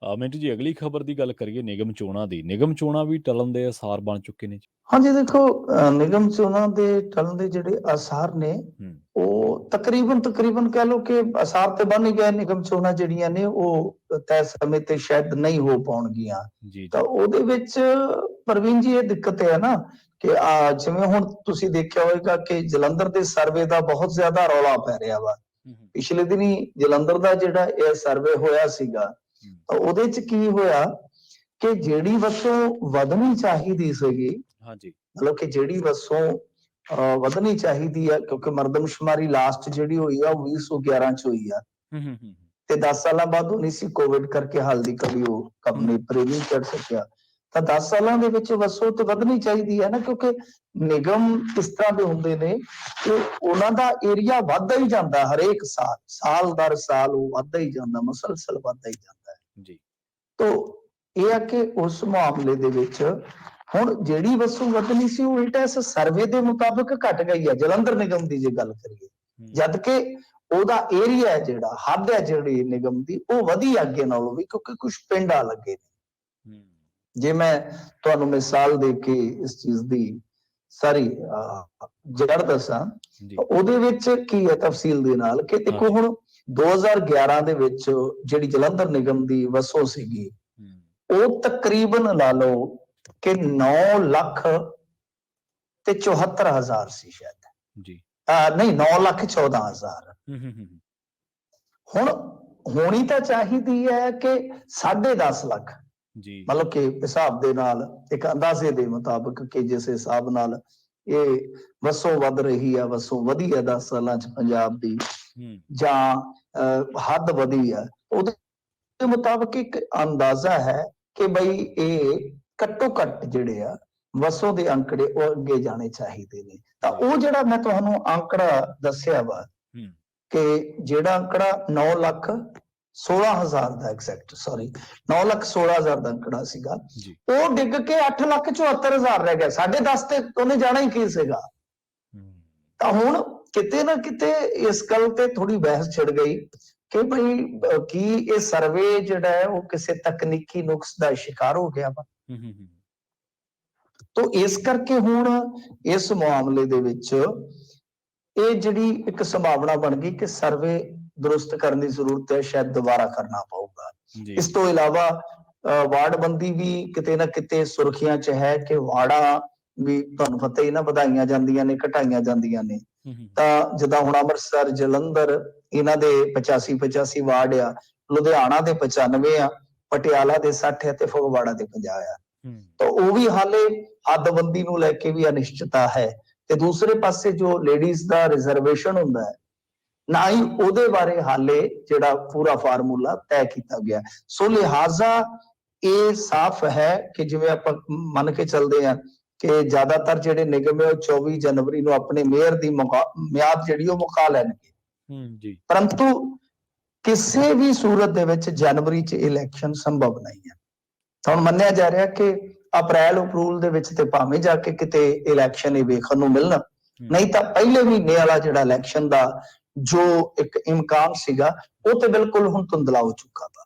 ਮਿੰਟੂ ਜੀ, ਅਗਲੀ ਖਬਰ ਦੀ ਗੱਲ ਕਰੀਏ ਨਿਗਮ ਚੋਣਾਂ ਦੀ। ਨਿਗਮ ਚੋਣਾਂ ਵੀ ਟਲਣ ਦੇ ਆਸਾਰ ਬਣ ਚੁੱਕੇ ਨੇ ਜੀ। ਹਾਂਜੀ, ਦੇਖੋ ਨਿਗਮ ਚੋਣਾਂ ਦੇ ਟਲਣ ਦੇ ਜਿਹੜੇ ਆਸਾਰ ਨੇ ਉਹ ਤਕਰੀਬਨ ਕਹਿ ਲਓ ਕਿ ਆਸਾਰ ਤੇ ਬਣ ਹੀ ਗਏ। ਨਿਗਮ ਚੋਣਾਂ ਜਿਹੜੀਆਂ ਨੇ ਉਹ ਤੈਅ ਸਮੇਂ ਤੇ ਸ਼ਾਇਦ ਨਹੀਂ ਹੋ ਪਾਉਣਗੀਆਂ। ਤਾਂ ਉਹਦੇ ਵਿੱਚ ਪ੍ਰਵੀਨ ਜੀ ਇਹ ਦਿੱਕਤ ਹੈ ਨਾ ਕਿ ਜਿਵੇਂ ਹੁਣ ਤੁਸੀਂ ਦੇਖਿਆ ਹੋਵੇਗਾ ਕਿ ਜਲੰਧਰ ਦੇ ਸਰਵੇ ਦਾ ਬਹੁਤ ਜ਼ਿਆਦਾ ਰੌਲਾ ਪੈ ਰਿਹਾ ਵਾ। ਪਿਛਲੇ ਦਿਨੀ ਜਲੰਧਰ ਦਾ ਜਿਹੜਾ ਇਹ ਸਰਵੇ ਹੋਇਆ ਸੀਗਾ ਤਾਂ ਉਹਦੇ ਚ ਕੀ ਹੋਇਆ ਕਿ ਜਿਹੜੀ ਵਸੋਂ ਵਧਣੀ ਚਾਹੀਦੀ ਸੀਗੀ, ਮਤਲਬ ਕਿ ਜਿਹੜੀ ਵਸੋਂ ਵਧਣੀ ਚਾਹੀਦੀ ਆ, ਕਿਉਂਕਿ ਮਰਦਮਸ਼ੁਮਾਰੀ ਲਾਸਟ ਜਿਹੜੀ ਹੋਈ ਆ ਉਹ 2011 ਚ ਹੋਈ ਆ ਤੇ 10 ਸਾਲਾਂ ਬਾਅਦ ਹੋਣੀ ਸੀ। ਕੋਵਿਡ ਕਰਕੇ ਹਾਲ ਦੀ ਕਦੀ ਉਹ ਕੰਮ ਨਹੀਂ ਨਹੀਂ ਕਰ ਸਕਿਆ। ਤਾਂ 10 ਸਾਲਾਂ ਦੇ ਵਿੱਚ ਵਸੋਂ ਤੇ ਵਧਣੀ ਚਾਹੀਦੀ ਹੈ ਨਾ, ਕਿਉਂਕਿ ਨਿਗਮ ਇਸ ਤਰ੍ਹਾਂ ਦੇ ਹੁੰਦੇ ਨੇ ਕਿ ਉਹਨਾਂ ਦਾ ਏਰੀਆ ਵੱਧਦਾ ਹੀ ਜਾਂਦਾ ਹਰੇਕ ਸਾਲ ਦਰ ਸਾਲ ਉਹ ਵੱਧਦਾ ਹੀ ਜਾਂਦਾ, ਮੁਸਲਸਲ ਵੱਧਦਾ ਹੀ ਜਾਂਦਾ ਹੈ। ਤੋ ਇਹ ਆ ਕਿ ਉਸ ਮਾਮਲੇ ਦੇ ਵਿੱਚ ਹੁਣ ਜਿਹੜੀ ਵਸੋਂ ਵਧਣੀ ਸੀ ਉਹ ਉਲਟਾ ਇਸ ਸਰਵੇ ਦੇ ਮੁਤਾਬਕ ਘਟ ਗਈ ਹੈ ਜਲੰਧਰ ਨਿਗਮ ਦੀ ਜੇ ਗੱਲ ਕਰੀਏ, ਜਦ ਕਿ ਉਹਦਾ ਏਰੀਆ ਹੈ ਜਿਹੜਾ ਹੱਦ ਹੈ ਜਿਹੜੀ ਨਿਗਮ ਦੀ ਉਹ ਵਧੀ ਅੱਗੇ ਨਾਲੋਂ ਵੀ, ਕਿਉਂਕਿ ਕੁਝ ਪਿੰਡ ਆ ਲੱਗੇ ਨੇ। ਜੇ ਮੈਂ ਤੁਹਾਨੂੰ ਮਿਸਾਲ ਦੇ ਕੇ ਇਸ ਚੀਜ਼ ਦੀ ਸਾਰੀ ਜੜ ਦੱਸਾਂ, ਉਹਦੇ ਵਿੱਚ ਕੀ ਹੈ ਤਫਸੀਲ ਦੇ ਨਾਲ ਕਿ ਦੇਖੋ ਹੁਣ 2011 ਦੇ ਵਿੱਚ ਜਿਹੜੀ ਜਲੰਧਰ ਨਿਗਮ ਦੀ ਵਸੋਂ ਸੀਗੀ ਉਹ ਤਕਰੀਬਨ ਲਾ ਲਓ ਕਿ 9,74,000 ਸੀ ਸ਼ਾਇਦ ਜੀ, ਨਹੀਂ 9,14,000। ਹੁਣ ਹੋਣੀ ਤਾਂ ਚਾਹੀਦੀ ਹੈ ਕਿ 10.5 ਲੱਖ ਜੀ, ਮਤਲਬ ਕਿ ਹਿਸਾਬ ਦੇ ਨਾਲ ਇੱਕ ਅੰਦਾਜ਼ੇ ਦੇ ਮੁਤਾਬਕ ਕਿ ਜਿਸ ਹਿਸਾਬ ਨਾਲ ਇਹ ਵਸੋਂ ਵੱਧ ਰਹੀ ਆ, ਵਸੋਂ ਵਧੀ ਹੈ 10 ਸਾਲਾਂ ਚ ਪੰਜਾਬ ਦੀ ਜਾਂ ਹੱਦ ਵਧੀ ਆ, ਉਹਦੇ ਮੁਤਾਬਕ ਇੱਕ ਅੰਦਾਜ਼ਾ ਹੈ ਕਿ ਬਈ ਇਹ ਘੱਟੋ ਘੱਟ ਜਿਹੜੇ ਆ ਵਸੋਂ ਦੇ ਅੰਕੜੇ ਉਹ ਅੱਗੇ ਜਾਣੇ ਚਾਹੀਦੇ ਨੇ। ਤਾਂ ਉਹ ਜਿਹੜਾ ਮੈਂ ਤੁਹਾਨੂੰ ਅੰਕੜਾ ਦੱਸਿਆ ਵਾ ਕਿ ਜਿਹੜਾ ਅੰਕੜਾ 9,16,000 ਦਾ ਐਗਜ਼ੈਕਟ 9,16,000 ਦਾ ਅੰਕੜਾ ਸੀਗਾ ਉਹ ਡਿੱਗ ਕੇ 8,74,000 ਰਹਿ ਗਿਆ। 10.5 ਤੇ ਉਹਨੇ ਜਾਣਾ ਹੀ ਕੀ ਸੀਗਾ। ਤਾਂ ਹੁਣ ਕਿਤੇ ਨਾ ਕਿਤੇ ਇਸ ਗੱਲ ਤੇ ਥੋੜੀ ਬਹਿਸ ਛਿੜ ਗਈ ਕਿ ਭਈ ਕੀ ਇਹ ਸਰਵੇ ਜਿਹੜਾ ਹੈ ਉਹ ਕਿਸੇ ਤਕਨੀਕੀ ਨੁਕਸ ਦਾ ਸ਼ਿਕਾਰ ਹੋ ਗਿਆ ਵਾ। ਤੋ ਇਸ ਕਰਕੇ ਹੁਣ ਇਸ ਮਾਮਲੇ ਦੇ ਵਿੱਚ ਇਹ ਜਿਹੜੀ ਇੱਕ ਸੰਭਾਵਨਾ ਬਣ ਗਈ ਕਿ ਸਰਵੇ ਦਰੁਸਤ ਕਰਨ ਦੀ ਜ਼ਰੂਰਤ ਹੈ, ਸ਼ਾਇਦ ਦੁਬਾਰਾ ਕਰਨਾ ਪਊਗਾ। ਇਸ ਤੋਂ ਇਲਾਵਾ ਵਾਰਡਬੰਦੀ ਵੀ ਕਿਤੇ ਨਾ ਕਿਤੇ ਸੁਰਖੀਆਂ ਚ ਹੈ ਕਿ ਵਾਰਡਾਂ ਵੀ ਤੁਹਾਨੂੰ ਪਤਾ ਹੀ ਨਾ ਵਧਾਈਆਂ ਜਾਂਦੀਆਂ ਨੇ ਘਟਾਈਆਂ ਜਾਂਦੀਆਂ ਨੇ। ਤਾਂ ਜਿੱਦਾਂ ਹੁਣ ਅੰਮ੍ਰਿਤਸਰ ਜਲੰਧਰ ਇਹਨਾਂ ਦੇ 85 ਵਾਰਡ ਆ, ਲੁਧਿਆਣਾ ਦੇ 95 ਆ, ਪਟਿਆਲਾ ਦੇ 60 ਆ ਤੇ ਫਗਵਾੜਾ ਦੇ 50 ਆ। ਤਾਂ ਉਹ ਵੀ ਹਾਲੇ ਹੱਦਬੰਦੀ ਨੂੰ ਲੈ ਕੇ ਵੀ ਅਨਿਸ਼ਚਿਤਤਾ ਹੈ। ਤੇ ਦੂਸਰੇ ਪਾਸੇ ਜੋ ਲੇਡੀਜ਼ ਦਾ ਰਿਜ਼ਰਵੇਸ਼ਨ ਹੁੰਦਾ ਹੈ ਨਾ ਹੀ ਉਹਦੇ ਬਾਰੇ ਹਾਲੇ ਜਿਹੜਾ ਪੂਰਾ ਫਾਰਮੂਲਾ ਤੈਅ ਕੀਤਾ ਗਿਆ। ਸੋ ਲਿਹਾਜ਼ਾ ਇਹ ਸਾਫ਼ ਹੈ ਕਿ ਜਿਵੇਂ ਆਪਾਂ ਮੰਨ ਕੇ ਚੱਲਦੇ ਹਾਂ ਕਿ ਜ਼ਿਆਦਾਤਰ ਜਿਹੜੇ ਨਿਗਮ ਹੈ ਉਹ 24 ਜਨਵਰੀ ਨੂੰ ਆਪਣੇ ਮੇਅਰ ਦੀ ਮਿਆਦ ਜਿਹੜੀ ਉਹ ਮੁਕਾ ਲੈਣਗੇ। ਪਰੰਤੂ ਕਿਸੇ ਵੀ ਸੂਰਤ ਦੇ ਵਿੱਚ ਜਨਵਰੀ 'ਚ ਇਲੈਕਸ਼ਨ ਸੰਭਵ ਨਹੀਂ ਹੈ। ਹੁਣ ਮੰਨਿਆ ਜਾ ਰਿਹਾ ਕਿ ਅਪ੍ਰੈਲ ਦੇ ਵਿੱਚ ਤੇ ਭਾਵੇਂ ਜਾ ਕੇ ਕਿਤੇ ਇਲੈਕਸ਼ਨ ਹੀ ਵੇਖਣ ਨੂੰ ਮਿਲਣ, ਨਹੀਂ ਤਾਂ ਪਹਿਲੇ ਮਹੀਨੇ ਵਾਲਾ ਜਿਹੜਾ ਇਲੈਕਸ਼ਨ ਦਾ ਜੋ ਇੱਕ ਇਮਕਾਨ ਸੀਗਾ ਉਹ ਤੇ ਬਿਲਕੁਲ ਹੁਣ ਧੁੰਦਲਾ ਹੋ ਚੁੱਕਾ ਵਾ।